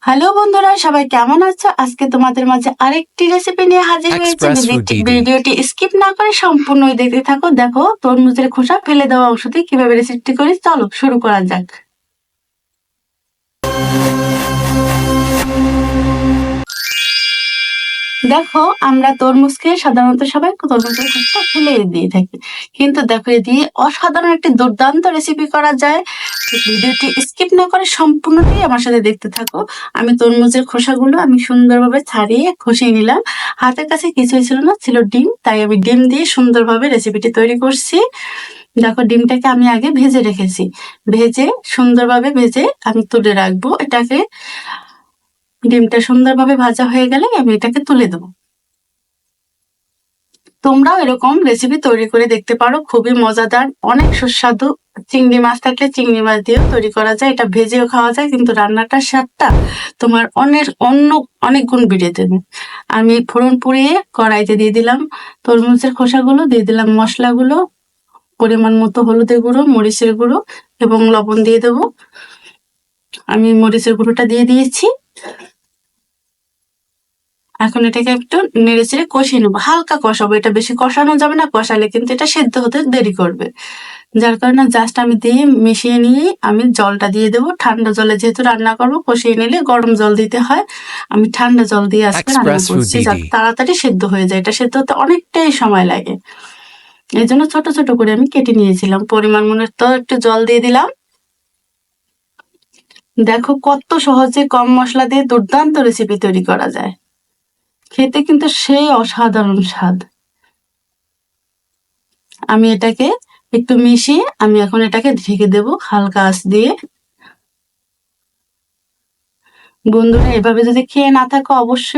Hello বন্ধুরা, সবাই কেমন আছো? আজকে তোমাদের মাঝে আরেকটি রেসিপি নিয়ে হাজির হয়েছি। এক্সপ্রেস ফুড দিদি। ভিডিওটি স্কিপ না করে সম্পূর্ণই দেখতে থাকো। দেখো তরমুজের খোসা ফেলে দেওয়া অংশ দিয়ে কিভাবে রেসিপি করি। চলো শুরু করা যাক। দেখো আমরা তরমুজকে সাধারণত সবাই তরমুজের খোসা ফেলে দিয়ে থাকি, কিন্তু দেখো এ দিয়ে অসাধারণ একটি দুর্দান্ত রেসিপি করা যায়। ভিডিওটি স্কিপ না করে সম্পূর্ণটাই আমার সাথে দেখতে থাকো। আমি তরমুজের খোসাগুলো আমি সুন্দরভাবে ছাড়িয়ে খসিয়ে নিলাম। হাতের কাছে কিছুই ছিল না, ছিল ডিম, তাই আমি ডিম দিয়ে সুন্দরভাবে রেসিপিটি তৈরি করছি। দেখো ডিমটাকে আমি আগে ভেজে রেখেছি, সুন্দরভাবে ভেজে আমি তুলে রাখবো এটাকে। ডিমটা সুন্দরভাবে ভাজা হয়ে গেলে আমি এটাকে তুলে দেবো। তোমরাও এরকম রেসিপি তৈরি করে দেখতে পারো, খুবই মজাদার, অনেক সুস্বাদু। চিংড়ি মাছ থাকলে চিংড়ি মাছ দিয়েও তৈরি করা যায়, এটা ভেজেও খাওয়া যায়, কিন্তু রান্নাটার স্বাদটা তোমার অনেক গুণ বেড়ে দেবে। আমি ফোড়ন পুড়িয়ে কড়াইতে দিয়ে দিলাম তরমুজের খোসাগুলো, দিয়ে দিলাম মশলাগুলো, পরিমাণ মতো হলুদের গুঁড়ো, মরিচের গুঁড়ো এবং লবণ দিয়ে দেবো। আমি মরিচের গুঁড়োটা দিয়ে দিয়েছি। এখন এটাকে একটু নেড়ে চেড়ে কষিয়ে নেবো, হালকা কষাবো, এটা বেশি কষানো যাবে না, কষালে কিন্তু এটা সেদ্ধ হতে দেরি করবে। যার কারণে জাস্ট আমি দিয়ে মিশিয়ে নিয়ে আমি জলটা দিয়ে দেবো। ঠান্ডা জলে যেহেতু রান্না করবো, কষিয়ে নিলে গরম জল দিতে হয়, আমি ঠান্ডা জল দিয়ে আজকে রান্না এক্সপ্রেস ফুড করছি, দিদি। যাতে তাড়াতাড়ি সেদ্ধ হয়ে যায়। এটা সেদ্ধ হতে অনেকটাই সময় লাগে, এই জন্য ছোট ছোট করে আমি কেটে নিয়েছিলাম। পরিমাণ মতো একটু জল দিয়ে দিলাম। দেখো কত সহজে কম মশলা দিয়ে দুর্দান্ত রেসিপি তৈরি করা যায়, খেতে কিন্তু সেই অসাধারণ স্বাদ। আমি এটাকে একটু মিশিয়ে আমি এখন এটাকে ঢেকে দেবো হালকা আঁচ দিয়ে। বন্ধুরা এভাবে যদি খেয়ে না থাকো,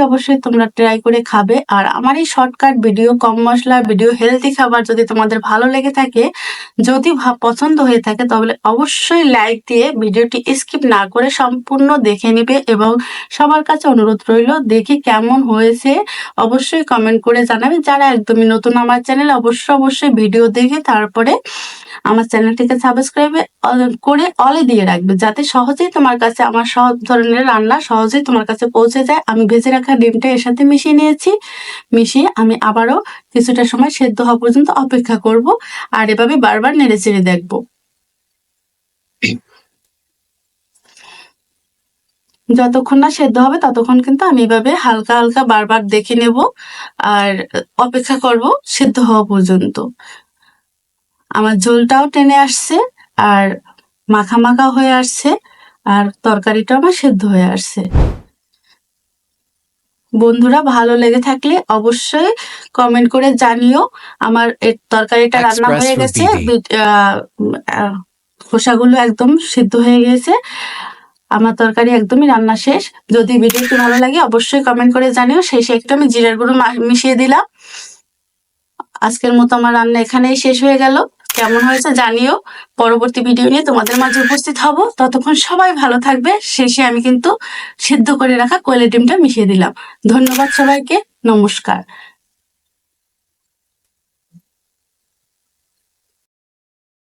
অবশ্যই তোমরা ট্রাই করে খাবে। আর আমার এই শর্টকাট ভিডিও, কম মশলা ভিডিও, হেলদি খাবার যদি তোমাদের ভালো লেগে থাকে, যদি পছন্দ হয়ে থাকে, তাহলে অবশ্যই লাইক দিয়ে ভিডিওটি স্কিপ না করে সম্পূর্ণ দেখে নিবে। এবং সবার কাছে অনুরোধ রইল, দেখি কেমন হয়েছে অবশ্যই কমেন্ট করে জানাবে। যারা একদমই নতুন আমার চ্যানেল, অবশ্যই ভিডিও দেখে তারপরে আমার চ্যানেলটিকে সাবস্ক্রাইব করে অলে দিয়ে রাখবে, যাতে সহজেই তোমার কাছে আমার সব ধরনের রান্না সহজেই তোমার কাছে পৌঁছে যায়। আমি ভেজে রাখা ডিমটা এর সাথে মিশিয়ে নিয়েছি, মিশিয়ে আমি আবারও কিছুটা সময় সেদ্ধ হওয়া পর্যন্ত অপেক্ষা করব, আর এভাবে বারবার নেড়ে চেড়ে দেখবো। যতক্ষণ না সেদ্ধ হবে ততক্ষণ কিন্তু আমি এভাবে হালকা হালকা বারবার দেখে নেব আর অপেক্ষা করব সেদ্ধ হওয়া পর্যন্ত। আমার ঝোলটাও টেনে আসছে, আর মাখা মাখা হয়ে আসছে, আর তরকারিটা আমার সেদ্ধ হয়ে আসছে। বন্ধুরা ভালো লেগে থাকলে অবশ্যই কমেন্ট করে জানিও। আমার তরকারিটা রান্না এক্সপ্রেস হয়ে ফুড গেছে, দিদি। খোসাগুলো একদম সিদ্ধ হয়ে গেছে, আমার তরকারি একদমই রান্না শেষ। যদি ভিডিওটি ভালো লাগে অবশ্যই কমেন্ট করে জানিও। শেষে একটু আমি জিরার গুঁড়ো মিশিয়ে দিলাম। আজকের মতো আমার রান্না এখানেই শেষ হয়ে গেল। কেমন হয়েছে জানিও। পরবর্তী ভিডিও নিয়ে তোমাদের মাঝে উপস্থিত হব। ততক্ষণ সবাই ভালো থাকবে। শেষে আমি কিন্তু সিদ্ধ করে রাখা কোয়েলের ডিমটা মিশিয়ে দিলাম। ধন্যবাদ সবাইকে, নমস্কার।